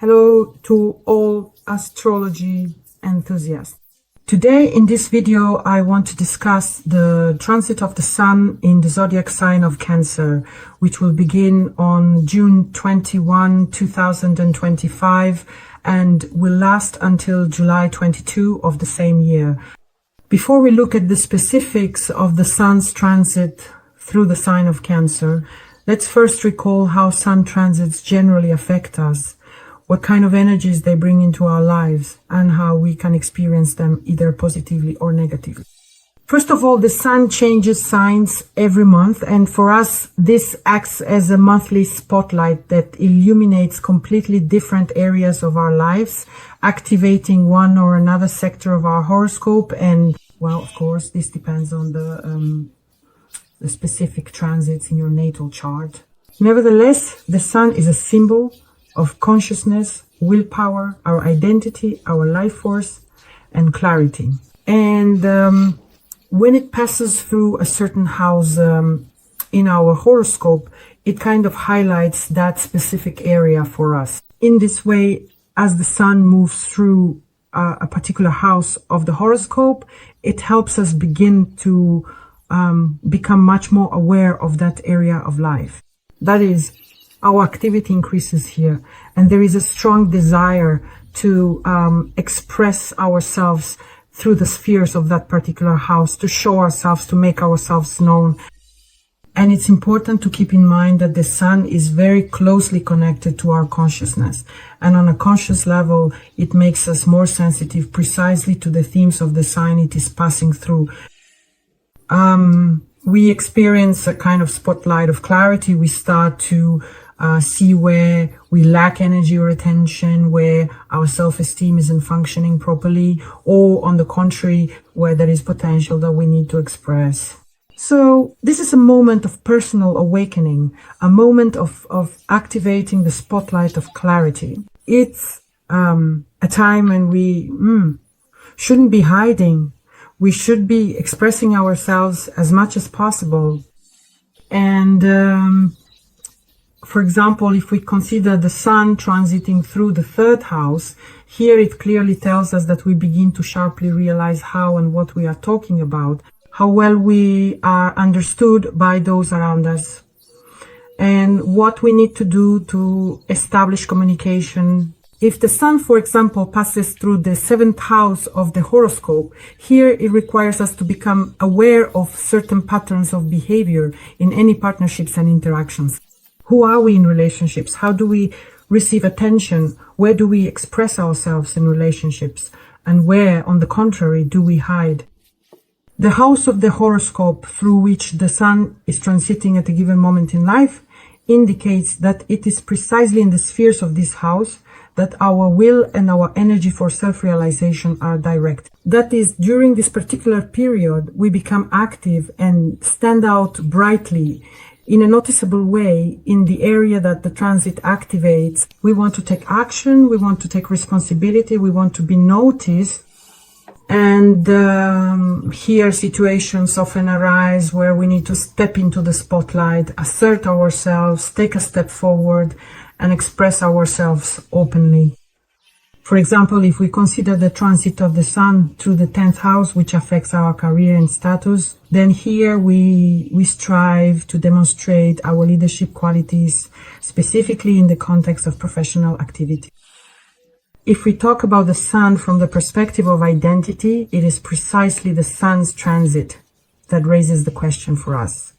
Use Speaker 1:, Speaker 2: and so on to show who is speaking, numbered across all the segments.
Speaker 1: Hello to all astrology enthusiasts. Today in this video I want to discuss the transit of the Sun in the zodiac sign of Cancer, which will begin on June 21, 2025 and will last until July 22 of the same year. Before we look at the specifics of the Sun's transit through the sign of Cancer, let's first recall how Sun transits generally affect us, what kind of energies they bring into our lives, and how we can experience them either positively or negatively. First of all, the Sun changes signs every month, and for us, this acts as a monthly spotlight that illuminates completely different areas of our lives, activating one or another sector of our horoscope. And, well, of course, this depends on the specific transits in your natal chart. Nevertheless, the Sun is a symbol of consciousness, willpower, our identity, our life force, and clarity. And when it passes through a certain house in our horoscope, it kind of highlights that specific area for us. In this way, as the Sun moves through a particular house of the horoscope, it helps us begin to become much more aware of that area of life. That is, our activity increases here, and there is a strong desire to express ourselves through the spheres of that particular house, to show ourselves, to make ourselves known. And it's important to keep in mind that the Sun is very closely connected to our consciousness, and on a conscious level, it makes us more sensitive precisely to the themes of the sign it is passing through. We experience a kind of spotlight of clarity. We start to see where we lack energy or attention, where our self-esteem isn't functioning properly, or on the contrary, where there is potential that we need to express. So this is a moment of personal awakening, a moment of activating the spotlight of clarity. It's a time when we shouldn't be hiding. We should be expressing ourselves as much as possible. And for example, if we consider the Sun transiting through the third house, here it clearly tells us that we begin to sharply realize how and what we are talking about, how well we are understood by those around us, and what we need to do to establish communication. If the Sun, for example, passes through the seventh house of the horoscope, here it requires us to become aware of certain patterns of behavior in any partnerships and interactions. Who are we in relationships? How do we receive attention? Where do we express ourselves in relationships? And where, on the contrary, do we hide? The house of the horoscope through which the Sun is transiting at a given moment in life indicates that it is precisely in the spheres of this house that our will and our energy for self-realization are directed. That is, during this particular period, we become active and stand out brightly in a noticeable way in the area that the transit activates. We want to take action, we want to take responsibility, we want to be noticed. And here situations often arise where we need to step into the spotlight, assert ourselves, take a step forward, and express ourselves openly. For example, if we consider the transit of the Sun through the 10th house, which affects our career and status, then here we strive to demonstrate our leadership qualities, specifically in the context of professional activity. If we talk about the Sun from the perspective of identity, it is precisely the Sun's transit that raises the question for us.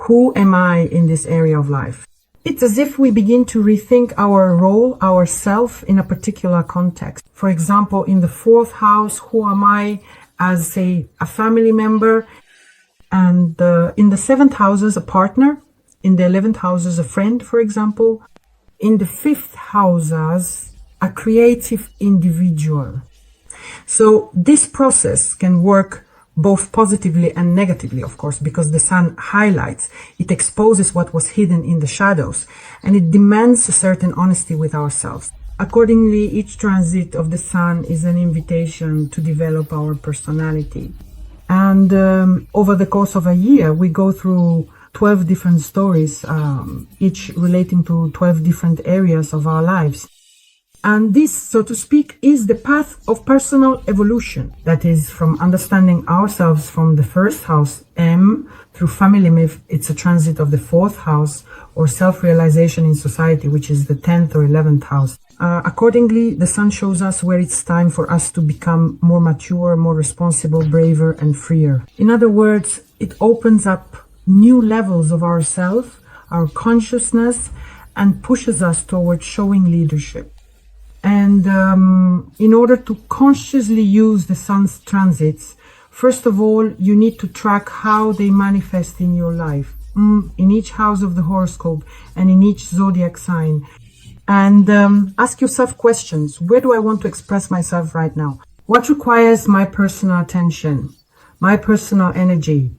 Speaker 1: Who am I in this area of life? It's as if we begin to rethink our role, ourself, in a particular context. For example, in the fourth house, who am I as, say, a family member? And in the seventh house as a partner. In the 11th house as a friend, for example. In the fifth house as a creative individual. So this process can work both positively and negatively, of course, because the Sun highlights, it exposes what was hidden in the shadows, and it demands a certain honesty with ourselves. Accordingly, each transit of the Sun is an invitation to develop our personality. And over the course of a year, we go through 12 different stories, each relating to 12 different areas of our lives. And this, so to speak, is the path of personal evolution. That is, from understanding ourselves from the first house, M, through family myth, it's a transit of the fourth house, or self-realization in society, which is the 10th or 11th house. Accordingly, the sun shows us where it's time for us to become more mature, more responsible, braver, and freer. In other words, it opens up new levels of ourself, our consciousness, and pushes us towards showing leadership. And in order to consciously use the sun's transits, first of all, you need to track how they manifest in your life, in each house of the horoscope and in each zodiac sign. And ask yourself questions. Where do I want to express myself right now? What requires my personal attention, my personal energy?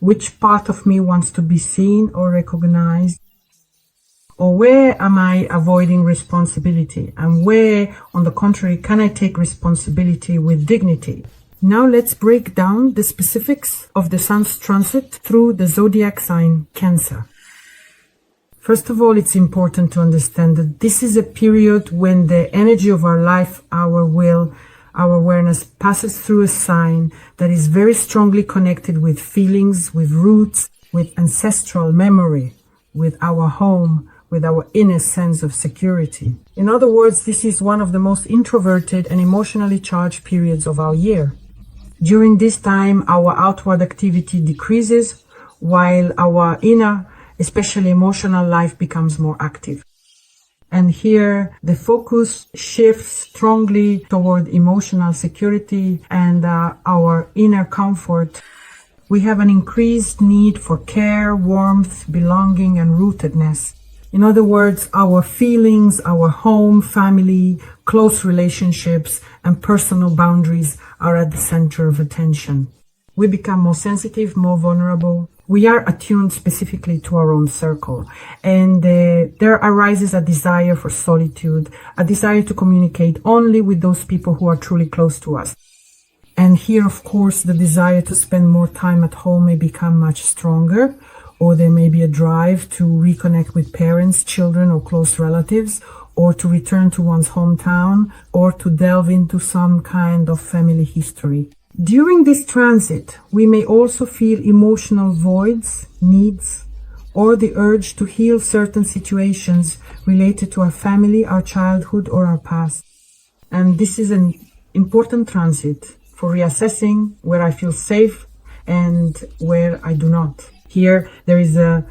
Speaker 1: Which part of me wants to be seen or recognized? Or where am I avoiding responsibility? And where, on the contrary, can I take responsibility with dignity? Now let's break down the specifics of the sun's transit through the zodiac sign Cancer. First of all, it's important to understand that this is a period when the energy of our life, our will, our awareness passes through a sign that is very strongly connected with feelings, with roots, with ancestral memory, with our home, with our inner sense of security. In other words, this is one of the most introverted and emotionally charged periods of our year. During this time, our outward activity decreases, while our inner, especially emotional life, becomes more active. And here, the focus shifts strongly toward emotional security and our inner comfort. We have an increased need for care, warmth, belonging, and rootedness. In other words, our feelings, our home, family, close relationships, and personal boundaries are at the center of attention. We become more sensitive, more vulnerable. We are attuned specifically to our own circle. And there arises a desire for solitude, a desire to communicate only with those people who are truly close to us. And here, of course, the desire to spend more time at home may become much stronger. Or there may be a drive to reconnect with parents, children, or close relatives, or to return to one's hometown, or to delve into some kind of family history. During this transit, we may also feel emotional voids, needs, or the urge to heal certain situations related to our family, our childhood, or our past. And this is an important transit for reassessing where I feel safe and where I do not. Here, there is a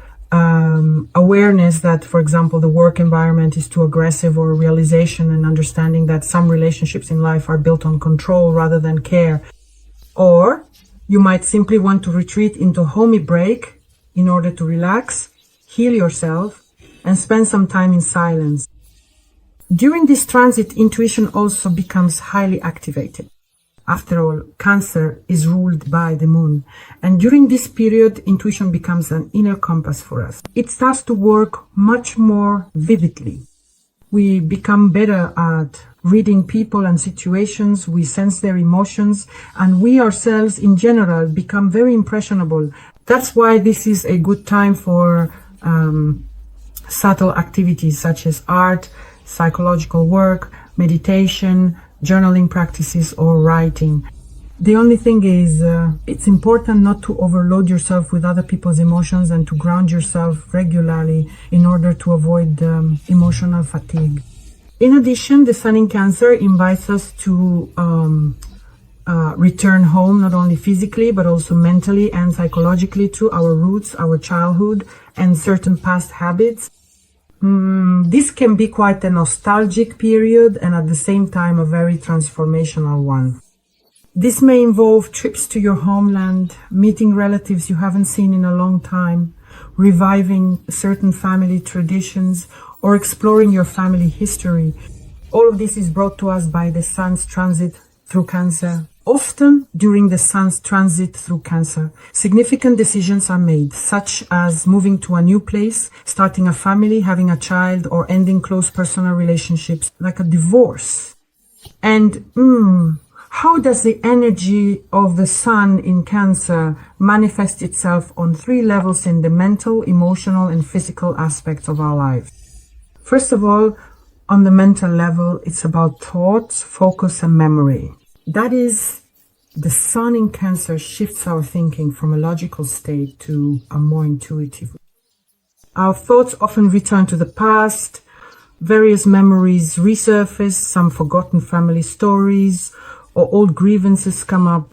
Speaker 1: awareness that, for example, the work environment is too aggressive, or a realization and understanding that some relationships in life are built on control rather than care. Or you might simply want to retreat into a homey break in order to relax, heal yourself, and spend some time in silence. During this transit, intuition also becomes highly activated. After all, Cancer is ruled by the moon. And during this period, intuition becomes an inner compass for us. It starts to work much more vividly. We become better at reading people and situations. We sense their emotions. And we ourselves, in general, become very impressionable. That's why this is a good time for subtle activities such as art, psychological work, meditation, journaling practices, or writing. The only thing is, it's important not to overload yourself with other people's emotions and to ground yourself regularly in order to avoid emotional fatigue. In addition, the Sun in Cancer invites us to return home, not only physically, but also mentally and psychologically, to our roots, our childhood, and certain past habits. This can be quite a nostalgic period and at the same time a very transformational one. This may involve trips to your homeland, meeting relatives you haven't seen in a long time, reviving certain family traditions, or exploring your family history. All of this is brought to us by the Sun's transit through Cancer. Often during the Sun's transit through Cancer, significant decisions are made, such as moving to a new place, starting a family, having a child, or ending close personal relationships, like a divorce. And how does the energy of the Sun in Cancer manifest itself on 3 levels in the mental, emotional, and physical aspects of our lives? First of all, On the mental level, it's about thoughts, focus, and memory. That is, the Sun in Cancer shifts our thinking from a logical state to a more intuitive. Our thoughts often return to the past, various memories resurface, some forgotten family stories or old grievances come up,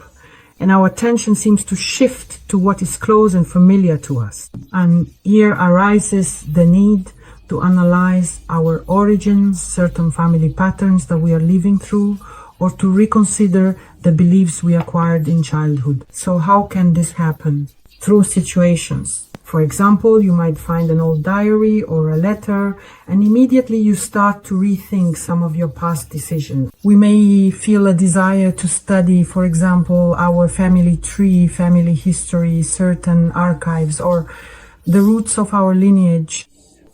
Speaker 1: and our attention seems to shift to what is close and familiar to us. And here arises the need to analyze our origins, certain family patterns that we are living through, or to reconsider the beliefs we acquired in childhood. So how can this happen? Through situations. For example, you might find an old diary or a letter, and immediately you start to rethink some of your past decisions. We may feel a desire to study, for example, our family tree, family history, certain archives, or the roots of our lineage.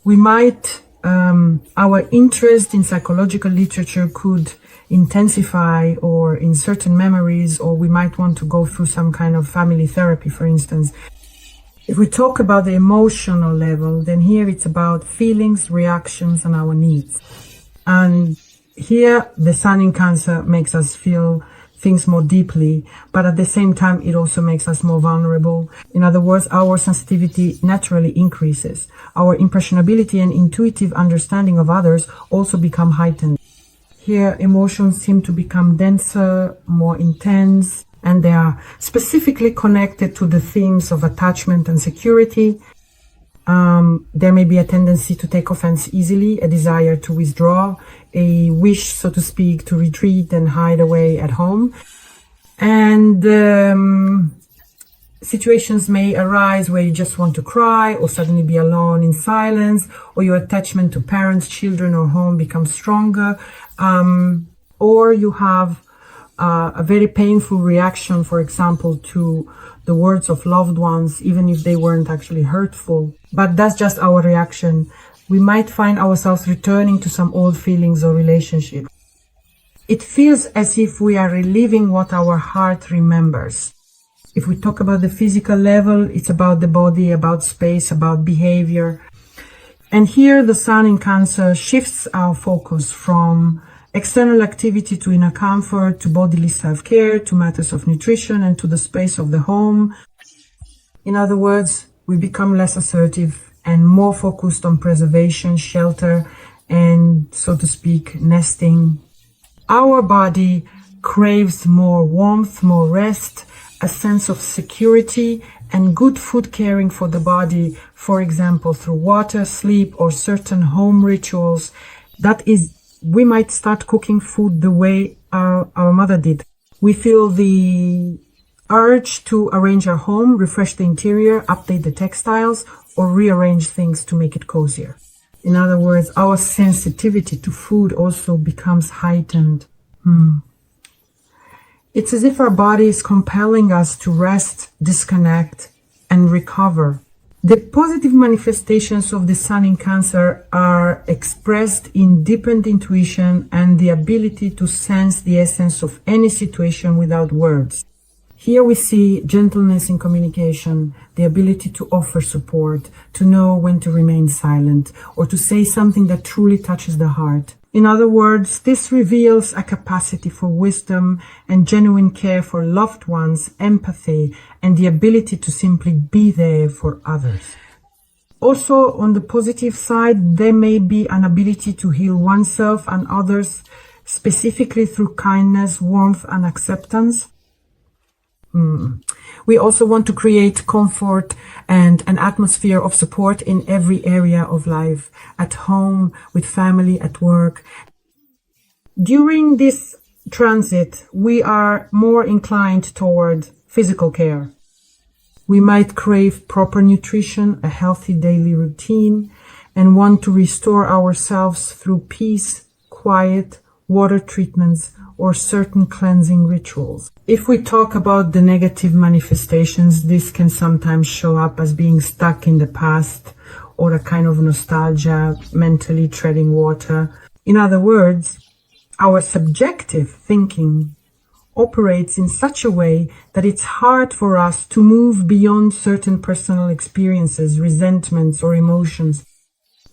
Speaker 1: We might, our interest in psychological literature could intensify, or in certain memories, or we might want to go through some kind of family therapy, for instance. If we talk about the emotional level, then here it's about feelings, reactions, and our needs. And here the Sun in Cancer makes us feel things more deeply, but at the same time it also makes us more vulnerable. In other words, our sensitivity naturally increases. Our impressionability and intuitive understanding of others also become heightened. Here emotions seem to become denser, more intense, and they are specifically connected to the themes of attachment and security. There may be a tendency to take offense easily, a desire to withdraw, a wish, so to speak, to retreat and hide away at home. And situations may arise where you just want to cry or suddenly be alone in silence, or your attachment to parents, children, or home becomes stronger. Or you have a very painful reaction, for example, to the words of loved ones, even if they weren't actually hurtful. But that's just our reaction. We might find ourselves returning to some old feelings or relationships. It feels as if we are reliving what our heart remembers. If we talk about the physical level, it's about the body, about space, about behavior. And here the Sun in Cancer shifts our focus from external activity to inner comfort, to bodily self-care, to matters of nutrition, and to the space of the home. In other words, we become less assertive and more focused on preservation, shelter, and, so to speak, nesting. Our body craves more warmth, more rest, a sense of security, and good food caring for the body, for example, through water, sleep, or certain home rituals. That is, we might start cooking food the way our mother did. We feel the urge to arrange our home, refresh the interior, update the textiles, or rearrange things to make it cozier. In other words, our sensitivity to food also becomes heightened. It's as if our body is compelling us to rest, disconnect, and recover. The positive manifestations of the Sun in Cancer are expressed in deepened intuition and the ability to sense the essence of any situation without words. Here we see gentleness in communication, the ability to offer support, to know when to remain silent, or to say something that truly touches the heart. In other words, this reveals a capacity for wisdom and genuine care for loved ones, empathy, and the ability to simply be there for others. Also, on the positive side, there may be an ability to heal oneself and others, specifically through kindness, warmth, and acceptance. We also want to create comfort and an atmosphere of support in every area of life, at home, with family, at work. During this transit, we are more inclined toward physical care. We might crave proper nutrition, a healthy daily routine, and want to restore ourselves through peace, quiet, water treatments, or certain cleansing rituals. If we talk about the negative manifestations, this can sometimes show up as being stuck in the past or a kind of nostalgia, mentally treading water. In other words, our subjective thinking operates in such a way that it's hard for us to move beyond certain personal experiences, resentments, or emotions.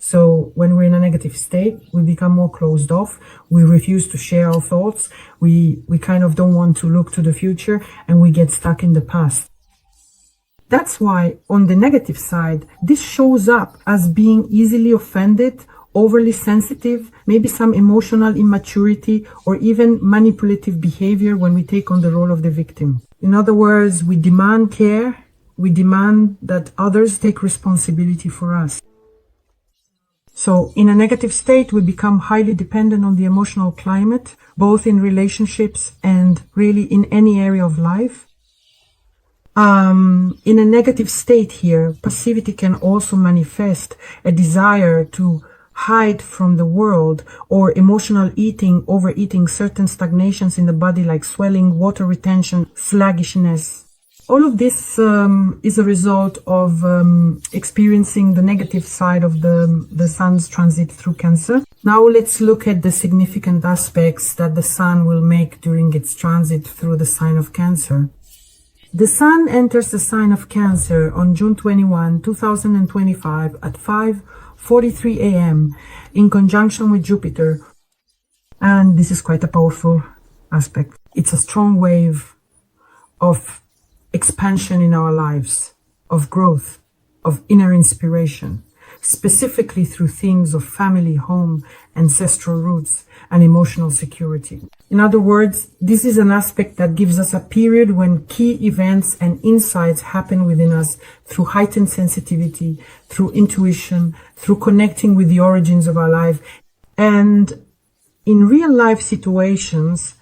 Speaker 1: So when we're in a negative state, we become more closed off. We refuse to share our thoughts. We kind of don't want to look to the future, and we get stuck in the past. That's why on the negative side, this shows up as being easily offended, overly sensitive, maybe some emotional immaturity, or even manipulative behavior when we take on the role of the victim. In other words, we demand care. We demand that others take responsibility for us. So in a negative state, we become highly dependent on the emotional climate, both in relationships and really in any area of life. In a negative state here, passivity can also manifest a desire to hide from the world, or emotional eating, overeating, certain stagnations in the body like swelling, water retention, sluggishness. All of this is a result of experiencing the negative side of the sun's transit through Cancer. Now let's look at the significant aspects that the sun will make during its transit through the sign of Cancer. The sun enters the sign of Cancer on June 21, 2025 at 5:43 a.m. in conjunction with Jupiter. And this is quite a powerful aspect. It's a strong wave of expansion in our lives, of growth, of inner inspiration, specifically through themes of family, home, ancestral roots, and emotional security. In other words, this is an aspect that gives us a period when key events and insights happen within us through heightened sensitivity, through intuition, through connecting with the origins of our life. And in real life situations,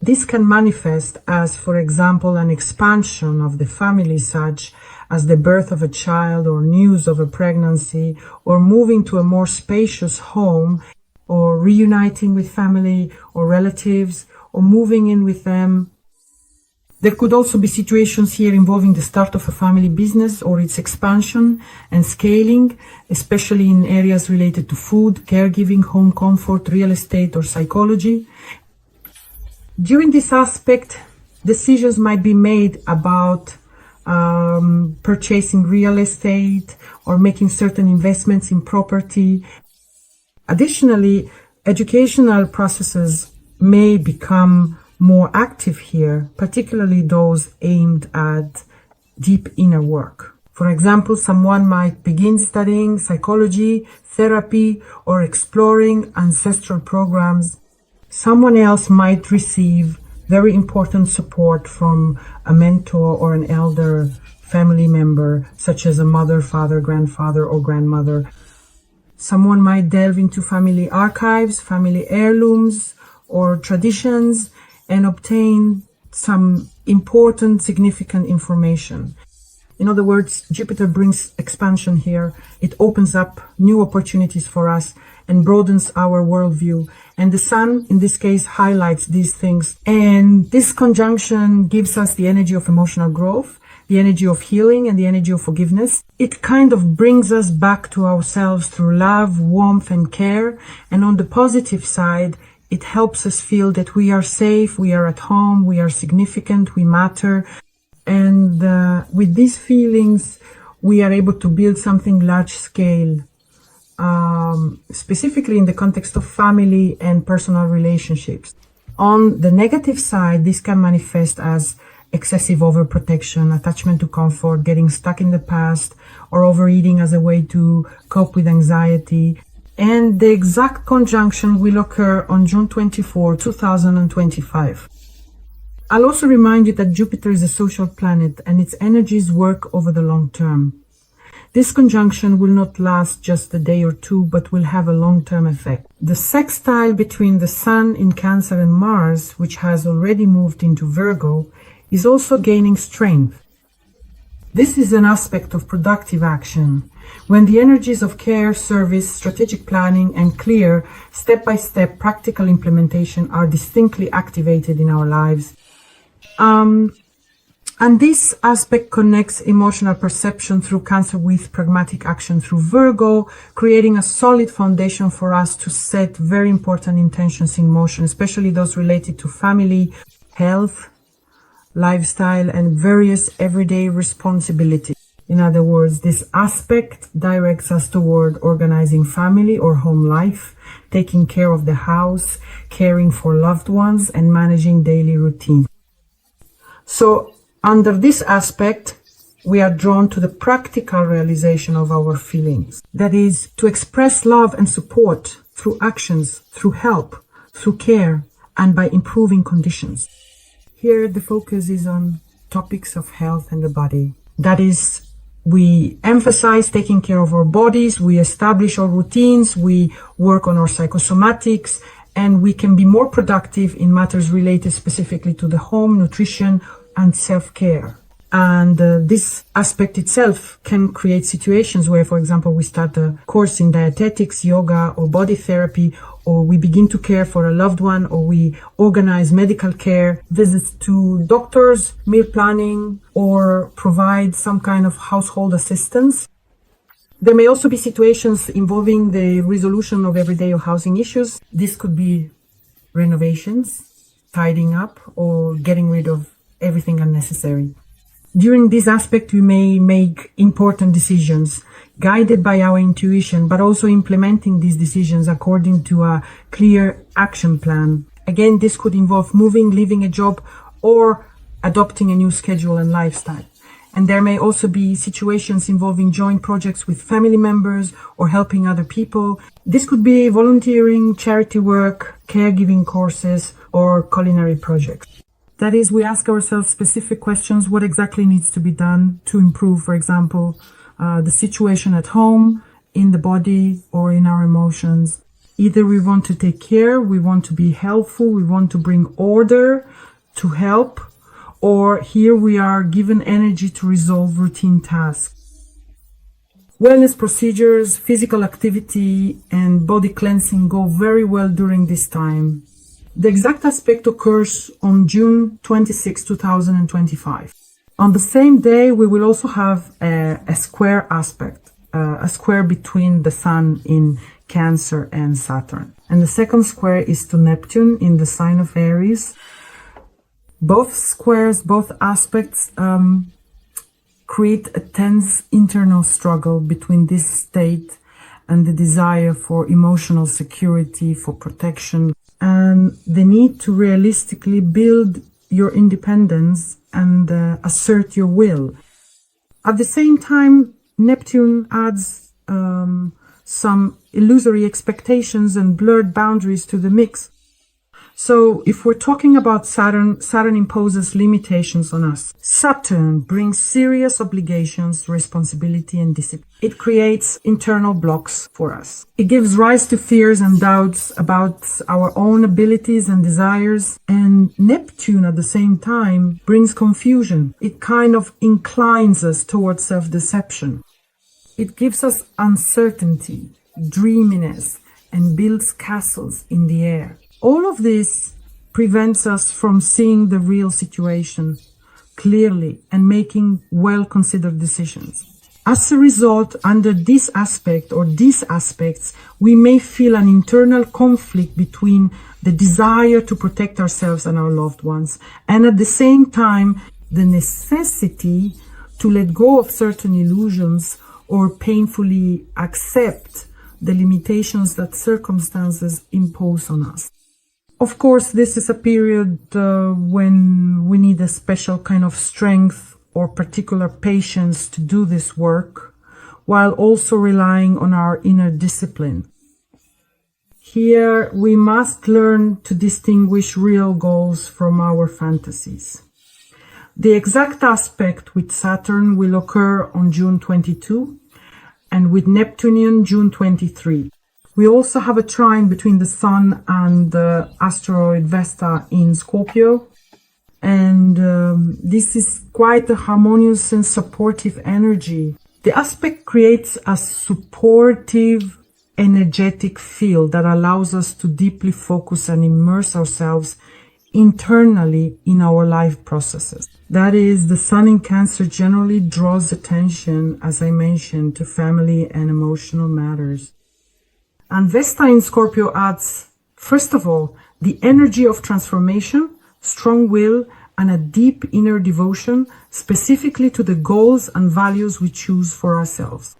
Speaker 1: this can manifest as, for example, an expansion of the family, such as the birth of a child or news of a pregnancy, or moving to a more spacious home, or reuniting with family or relatives, or moving in with them. There could also be situations here involving the start of a family business or its expansion and scaling, especially in areas related to food, caregiving, home comfort, real estate, or psychology. During this aspect, decisions might be made about purchasing real estate or making certain investments in property. Additionally, educational processes may become more active here, particularly those aimed at deep inner work. For example, someone might begin studying psychology, therapy, or exploring ancestral programs. Someone else might receive very important support from a mentor or an elder family member, such as a mother, father, grandfather, or grandmother. Someone might delve into family archives, family heirlooms, or traditions, and obtain some important, significant information. In other words, Jupiter brings expansion here. It opens up new opportunities for us and broadens our worldview. And the sun, in this case, highlights these things. And this conjunction gives us the energy of emotional growth, the energy of healing, and the energy of forgiveness. It kind of brings us back to ourselves through love, warmth, and care. And on the positive side, it helps us feel that we are safe, we are at home, we are significant, we matter. And with these feelings, we are able to build something large scale, specifically in the context of family and personal relationships. On the negative side, this can manifest as excessive overprotection, attachment to comfort, getting stuck in the past, or overeating as a way to cope with anxiety. And the exact conjunction will occur on June 24, 2025. I'll also remind you that Jupiter is a social planet and its energies work over the long term. This conjunction will not last just a day or two, but will have a long-term effect. The sextile between the Sun in Cancer and Mars, which has already moved into Virgo, is also gaining strength. This is an aspect of productive action, when the energies of care, service, strategic planning, and clear, step-by-step practical implementation are distinctly activated in our lives. And this aspect connects emotional perception through Cancer with pragmatic action through Virgo, creating a solid foundation for us to set very important intentions in motion, especially those related to family, health, lifestyle, and various everyday responsibilities. In other words, this aspect directs us toward organizing family or home life, taking care of the house, caring for loved ones, and managing daily routine. So, under this aspect, we are drawn to the practical realization of our feelings. That is, to express love and support through actions, through help, through care, and by improving conditions. Here, the focus is on topics of health and the body. That is, we emphasize taking care of our bodies, we establish our routines, we work on our psychosomatics, and we can be more productive in matters related specifically to the home, nutrition, and self-care. And this aspect itself can create situations where, for example, we start a course in dietetics, yoga, or body therapy, or we begin to care for a loved one, or we organize medical care, visits to doctors, meal planning, or provide some kind of household assistance. There may also be situations involving the resolution of everyday or housing issues. This could be renovations, tidying up, or getting rid of everything unnecessary. During this aspect, we may make important decisions, guided by our intuition, but also implementing these decisions according to a clear action plan. Again, this could involve moving, leaving a job, or adopting a new schedule and lifestyle. And there may also be situations involving joint projects with family members or helping other people. This could be volunteering, charity work, caregiving courses, or culinary projects. That is, we ask ourselves specific questions: what exactly needs to be done to improve, for example, the situation at home, in the body, or in our emotions. Either we want to take care, we want to be helpful, we want to bring order, to help, or here we are given energy to resolve routine tasks. Wellness procedures, physical activity, and body cleansing go very well during this time. The exact aspect occurs on June 26, 2025. On the same day, we will also have a square aspect, a square between the Sun in Cancer and Saturn. And the second square is to Neptune in the sign of Aries. Both squares, both aspects create a tense internal struggle between this state and the desire for emotional security, for protection, and the need to realistically build your independence and assert your will. At the same time, Neptune adds some illusory expectations and blurred boundaries to the mix. So if we're talking about Saturn, Saturn imposes limitations on us. Saturn brings serious obligations, responsibility, and discipline. It creates internal blocks for us. It gives rise to fears and doubts about our own abilities and desires. And Neptune, at the same time, brings confusion. It kind of inclines us towards self-deception. It gives us uncertainty, dreaminess, and builds castles in the air. All of this prevents us from seeing the real situation clearly and making well-considered decisions. As a result, under this aspect or these aspects, we may feel an internal conflict between the desire to protect ourselves and our loved ones, and at the same time, the necessity to let go of certain illusions or painfully accept the limitations that circumstances impose on us. Of course, this is a period when we need a special kind of strength or particular patience to do this work, while also relying on our inner discipline. Here, we must learn to distinguish real goals from our fantasies. The exact aspect with Saturn will occur on June 22 and with Neptunian June 23. We also have a trine between the Sun and the asteroid Vesta in Scorpio. And this is quite a harmonious and supportive energy. The aspect creates a supportive, energetic field that allows us to deeply focus and immerse ourselves internally in our life processes. That is, the Sun in Cancer generally draws attention, as I mentioned, to family and emotional matters. And Vesta in Scorpio adds, first of all, the energy of transformation, strong will, and a deep inner devotion, specifically to the goals and values we choose for ourselves.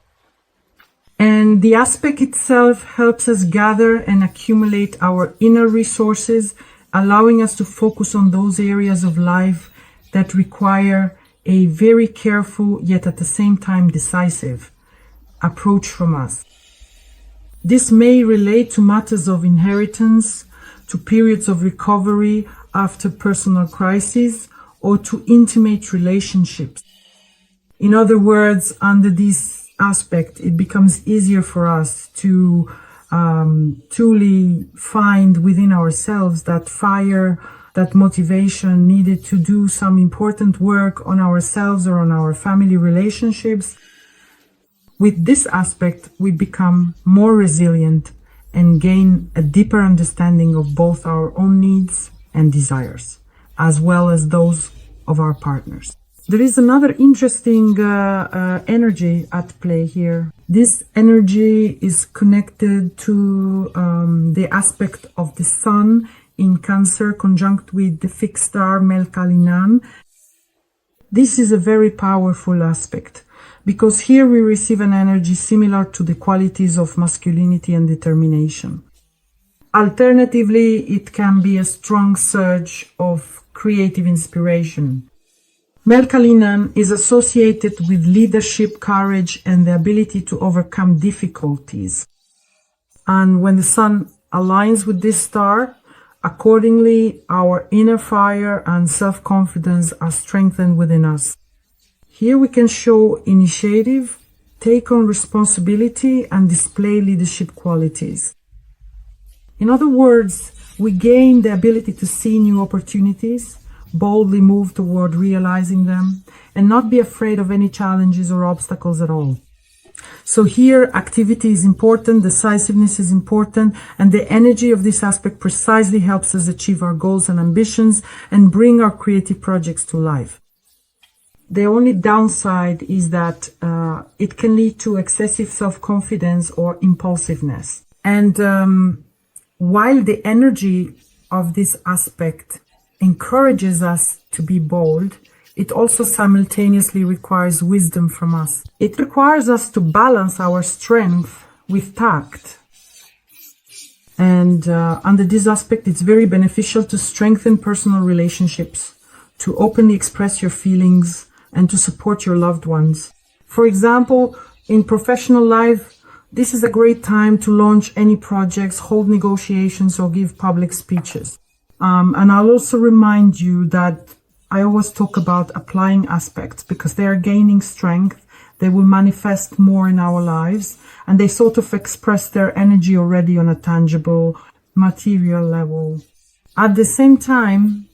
Speaker 1: And the aspect itself helps us gather and accumulate our inner resources, allowing us to focus on those areas of life that require a very careful, yet at the same time decisive approach from us. This may relate to matters of inheritance, to periods of recovery after personal crises, or to intimate relationships. In other words, under this aspect, it becomes easier for us to truly find within ourselves that fire, that motivation needed to do some important work on ourselves or on our family relationships. With this aspect, we become more resilient and gain a deeper understanding of both our own needs and desires, as well as those of our partners. There is another interesting energy at play here. This energy is connected to the aspect of the Sun in Cancer conjunct with the fixed star Melkalinan. This is a very powerful aspect because here we receive an energy similar to the qualities of masculinity and determination. Alternatively, it can be a strong surge of creative inspiration. Melkalinan is associated with leadership, courage, and the ability to overcome difficulties. And when the Sun aligns with this star, accordingly, our inner fire and self-confidence are strengthened within us. Here we can show initiative, take on responsibility, and display leadership qualities. In other words, we gain the ability to see new opportunities, boldly move toward realizing them, and not be afraid of any challenges or obstacles at all. So here, activity is important, decisiveness is important, and the energy of this aspect precisely helps us achieve our goals and ambitions and bring our creative projects to life. The only downside is that it can lead to excessive self-confidence or impulsiveness. And while the energy of this aspect encourages us to be bold, it also simultaneously requires wisdom from us. It requires us to balance our strength with tact. And under this aspect, it's very beneficial to strengthen personal relationships, to openly express your feelings, and to support your loved ones. For example, in professional life, this is a great time to launch any projects, hold negotiations, or give public speeches. And I'll also remind you that I always talk about applying aspects because they are gaining strength. They will manifest more in our lives, and they sort of express their energy already on a tangible, material level. At the same time,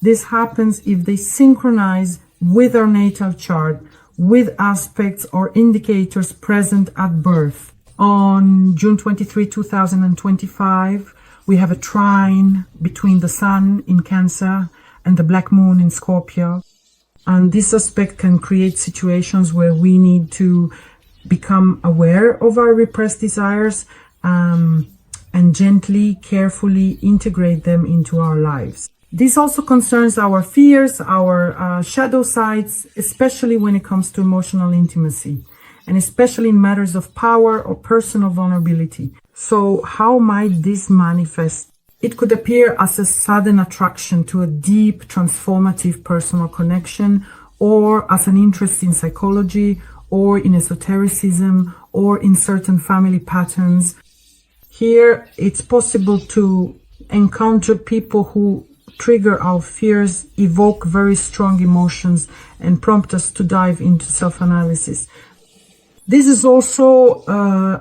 Speaker 1: this happens if they synchronize with our natal chart, with aspects or indicators present at birth. On June 23, 2025, we have a trine between the Sun in Cancer and the Black Moon in Scorpio. And this aspect can create situations where we need to become aware of our repressed desires and gently, carefully integrate them into our lives. This also concerns our fears, our shadow sides, especially when it comes to emotional intimacy, and especially in matters of power or personal vulnerability. So how might this manifest? It could appear as a sudden attraction to a deep, transformative personal connection, or as an interest in psychology, or in esotericism, or in certain family patterns. Here, it's possible to encounter people who trigger our fears, evoke very strong emotions, and prompt us to dive into self-analysis. This is also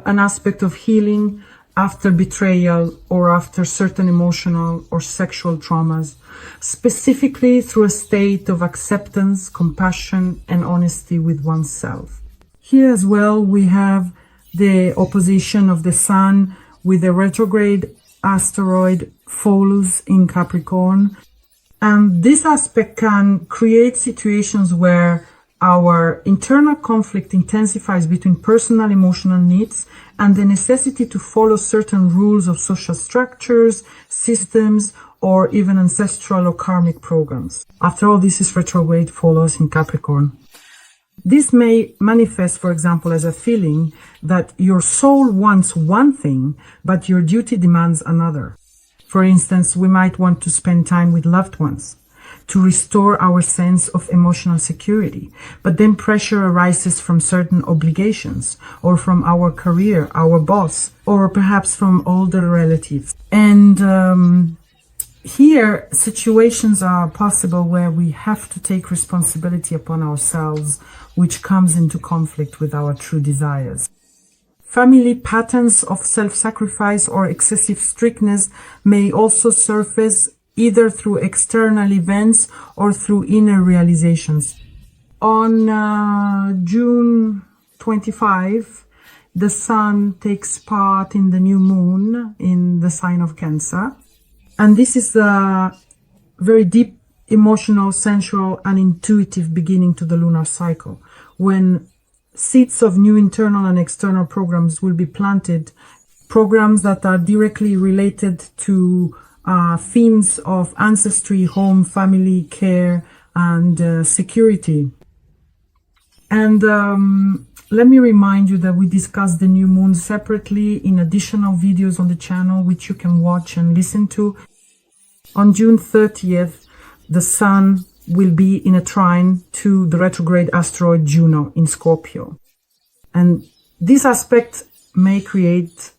Speaker 1: an aspect of healing after betrayal or after certain emotional or sexual traumas, specifically through a state of acceptance, compassion, and honesty with oneself. Here as well, we have the opposition of the Sun with the retrograde asteroid Pholus in Capricorn. And this aspect can create situations where our internal conflict intensifies between personal emotional needs and the necessity to follow certain rules of social structures, systems, or even ancestral or karmic programs. After all, this is retrograde follows in Capricorn. This may manifest, for example, as a feeling that your soul wants one thing, but your duty demands another. For instance, we might want to spend time with loved ones to restore our sense of emotional security, but then pressure arises from certain obligations, or from our career, our boss, or perhaps from older relatives. And here, situations are possible where we have to take responsibility upon ourselves, which comes into conflict with our true desires. Family patterns of self-sacrifice or excessive strictness may also surface either through external events or through inner realizations. On June 25, the Sun takes part in the new moon in the sign of Cancer. And this is a very deep, emotional, sensual, and intuitive beginning to the lunar cycle, when seeds of new internal and external programs will be planted, programs that are directly related to themes of ancestry, home, family, care, and security. And let me remind you that we discussed the new moon separately in additional videos on the channel, which you can watch and listen to. On June 30th, the Sun will be in a trine to the retrograde asteroid Juno in Scorpio. And this aspect may create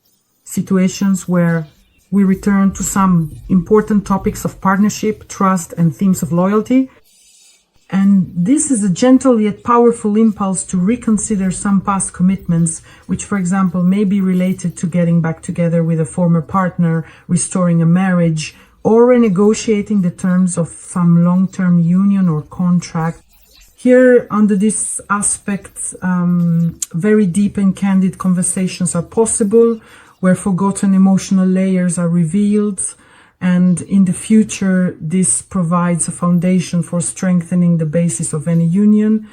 Speaker 1: situations where we return to some important topics of partnership, trust, and themes of loyalty. And this is a gentle yet powerful impulse to reconsider some past commitments, which, for example, may be related to getting back together with a former partner, restoring a marriage, or renegotiating the terms of some long-term union or contract. Here, under this aspect, very deep and candid conversations are possible, where forgotten emotional layers are revealed. And in the future, this provides a foundation for strengthening the basis of any union.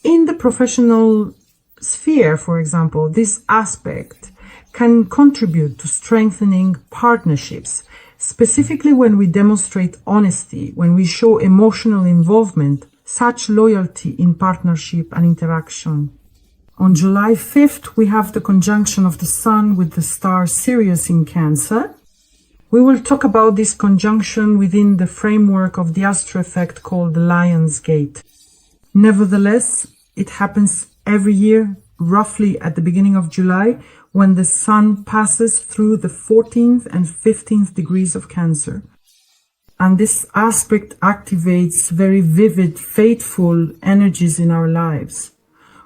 Speaker 1: In the professional sphere, for example, this aspect can contribute to strengthening partnerships, specifically when we demonstrate honesty, when we show emotional involvement, such loyalty in partnership and interaction. On July 5th, we have the conjunction of the Sun with the star Sirius in Cancer. We will talk about this conjunction within the framework of the astro effect called the Lion's Gate. Nevertheless, it happens every year, roughly at the beginning of July, when the Sun passes through the 14th and 15th degrees of Cancer. And this aspect activates very vivid, fateful energies in our lives,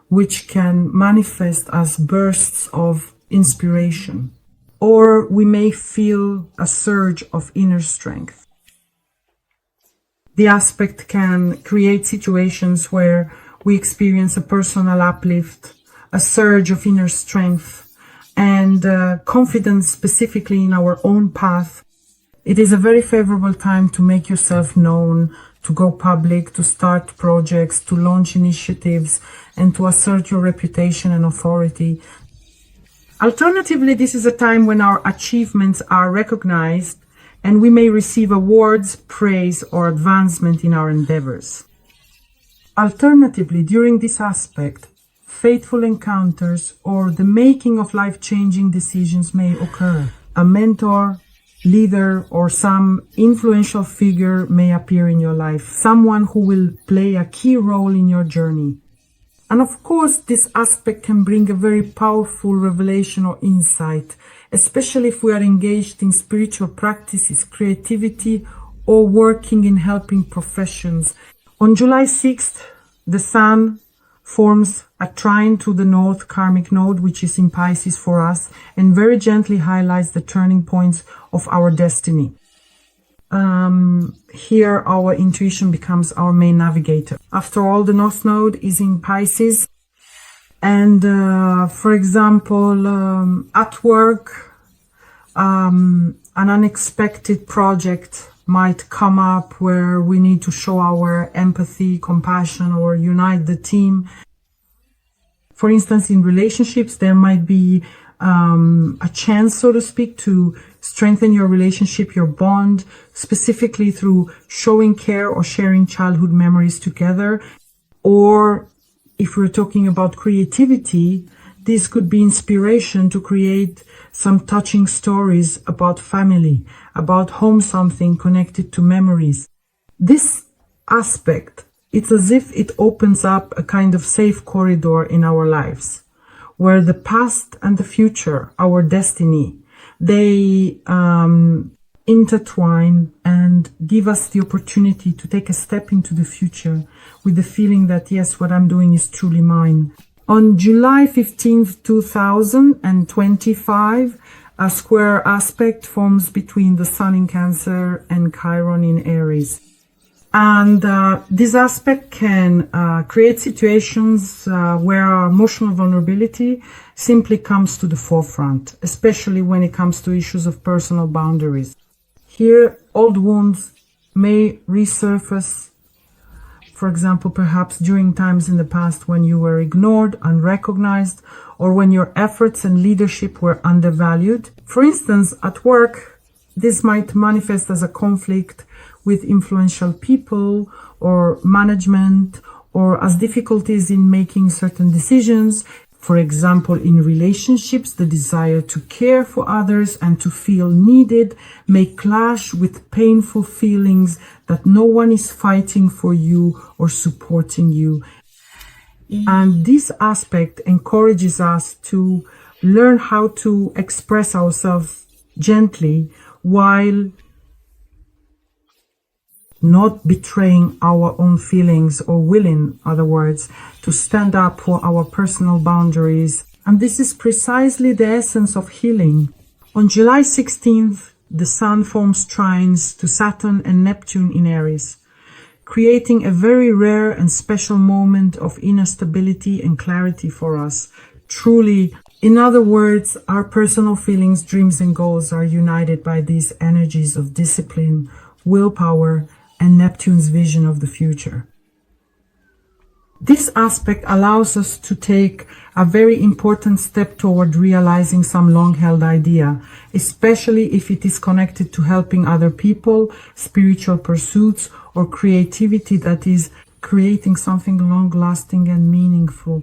Speaker 1: which can manifest as bursts of inspiration. Or we may feel a surge of inner strength. The aspect can create situations where we experience a personal uplift, a surge of inner strength, and confidence specifically in our own path. It is a very favorable time to make yourself known, to go public, to start projects, to launch initiatives, and to assert your reputation and authority. Alternatively, this is a time when our achievements are recognized and we may receive awards, praise, or advancement in our endeavors. Alternatively, during this aspect, fateful encounters or the making of life-changing decisions may occur. A mentor, leader, or some influential figure may appear in your life, someone who will play a key role in your journey. And of course, this aspect can bring a very powerful revelation or insight, especially if we are engaged in spiritual practices, creativity, or working in helping professions. On July 6th, the Sun forms a trine to the North Karmic Node, which is in Pisces for us, and very gently highlights the turning points of our destiny. Here our intuition becomes our main navigator. After all, the North Node is in Pisces, and for example, at work, an unexpected project might come up where we need to show our empathy, compassion, or unite the team. For instance, in relationships, there might be a chance, so to speak, to strengthen your relationship, your bond, specifically through showing care or sharing childhood memories together. Or if we're talking about creativity, this could be inspiration to create some touching stories about family, about home, something connected to memories. This aspect, it's as if it opens up a kind of safe corridor in our lives, where the past and the future, our destiny, they intertwine and give us the opportunity to take a step into the future with the feeling that, yes, what I'm doing is truly mine. On July 15th, 2025, a square aspect forms between the Sun in Cancer and Chiron in Aries. And this aspect can create situations where our emotional vulnerability simply comes to the forefront, especially when it comes to issues of personal boundaries. Here, old wounds may resurface, for example, perhaps during times in the past when you were ignored, unrecognized, or when your efforts and leadership were undervalued. For instance, at work, this might manifest as a conflict with influential people or management, or as difficulties in making certain decisions. For example, in relationships, the desire to care for others and to feel needed may clash with painful feelings that no one is fighting for you or supporting you. And this aspect encourages us to learn how to express ourselves gently while not betraying our own feelings or willing, in other words, to stand up for our personal boundaries. And this is precisely the essence of healing. On July 16th, the Sun forms trines to Saturn and Neptune in Aries, creating a very rare and special moment of inner stability and clarity for us. Truly, in other words, our personal feelings, dreams, and goals are united by these energies of discipline, willpower, and Neptune's vision of the future. This aspect allows us to take a very important step toward realizing some long-held idea, especially if it is connected to helping other people, spiritual pursuits, or creativity that is creating something long-lasting and meaningful.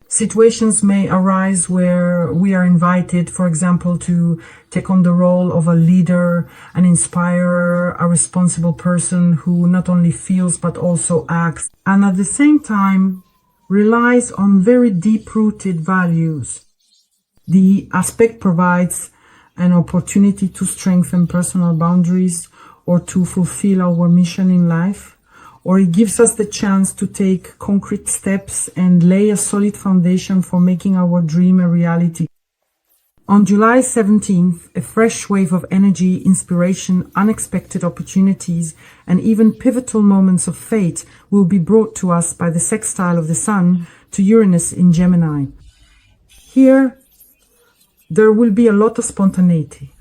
Speaker 1: Situations may arise where we are invited, for example, to take on the role of a leader, an inspirer, a responsible person who not only feels but also acts, and at the same time relies on very deep-rooted values. The aspect provides an opportunity to strengthen personal boundaries or to fulfill our mission in life, or it gives us the chance to take concrete steps and lay a solid foundation for making our dream a reality. On July 17th, a fresh wave of energy, inspiration, unexpected opportunities, and even pivotal moments of fate will be brought to us by the sextile of the Sun to Uranus in Gemini. Here, there will be a lot of spontaneity,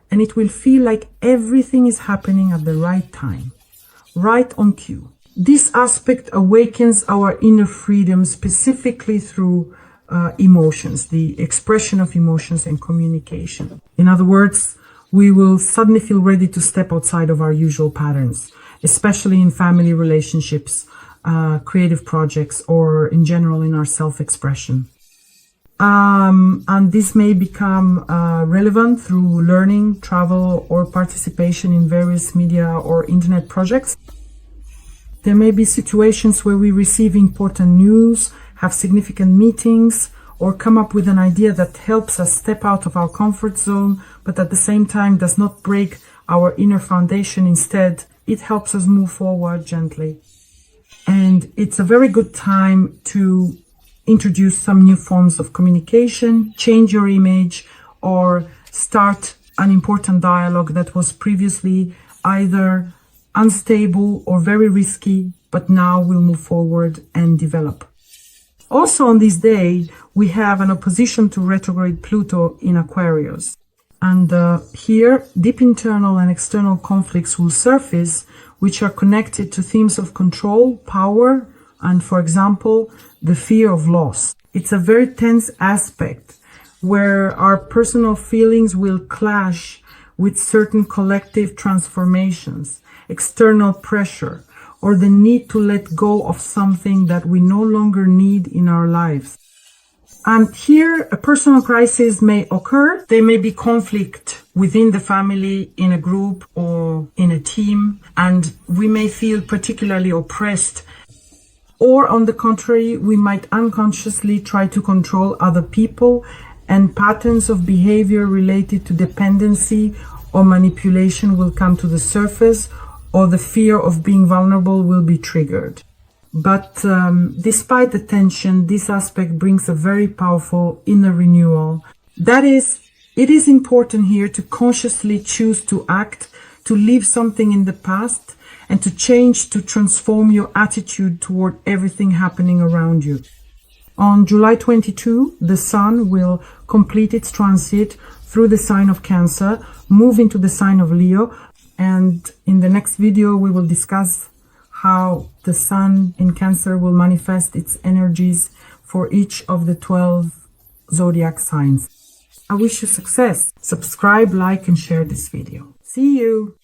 Speaker 1: and it will feel like everything is happening at the right time, right on cue. This aspect awakens our inner freedom, specifically through emotions, the expression of emotions and communication. In other words, we will suddenly feel ready to step outside of our usual patterns, especially in family relationships, creative projects, or in general in our self-expression. And this may become relevant through learning, travel, or participation in various media or internet projects. There may be situations where we receive important news, have significant meetings, or come up with an idea that helps us step out of our comfort zone, but at the same time does not break our inner foundation. Instead, it helps us move forward gently. And it's a very good time to introduce some new forms of communication, change your image, or start an important dialogue that was previously either unstable or very risky, but now will move forward and develop. Also on this day, we have an opposition to retrograde Pluto in Aquarius. And here, deep internal and external conflicts will surface, which are connected to themes of control, power, and, for example, the fear of loss. It's a very tense aspect where our personal feelings will clash with certain collective transformations, external pressure, or the need to let go of something that we no longer need in our lives. And here, a personal crisis may occur. There may be conflict within the family, in a group, or in a team, and we may feel particularly oppressed. Or on the contrary, we might unconsciously try to control other people, and patterns of behavior related to dependency or manipulation will come to the surface, or the fear of being vulnerable will be triggered. But despite the tension, this aspect brings a very powerful inner renewal. That is, it is important here to consciously choose to act, to leave something in the past, and to change, to transform your attitude toward everything happening around you. On July 22, the Sun will complete its transit through the sign of Cancer, move into the sign of Leo, and in the next video we will discuss how the Sun in Cancer will manifest its energies for each of the 12 zodiac signs. I wish you success. Subscribe, like, and share this video. See you!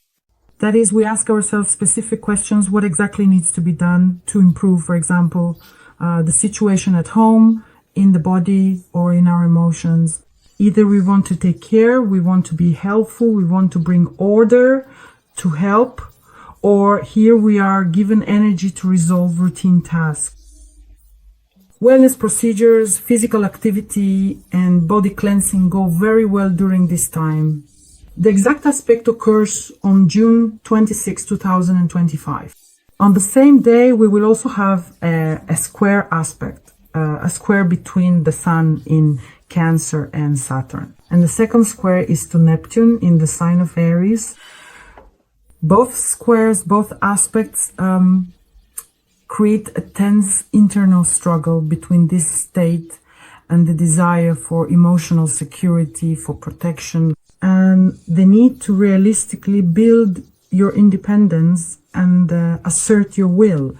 Speaker 1: That is, we ask ourselves specific questions. What exactly needs to be done to improve, for example, the situation at home, in the body, or in our emotions. Either we want to take care, we want to be helpful, we want to bring order, to help, or here we are given energy to resolve routine tasks. Wellness procedures, physical activity, and body cleansing go very well during this time. The exact aspect occurs on June 26, 2025. On the same day, we will also have a square aspect, a square between the Sun in Cancer and Saturn. And the second square is to Neptune in the sign of Aries. Both squares, both aspects create a tense internal struggle between this state and the desire for emotional security, for protection, and the need to realistically build your independence and assert your will.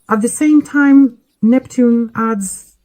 Speaker 1: At the same time, Neptune adds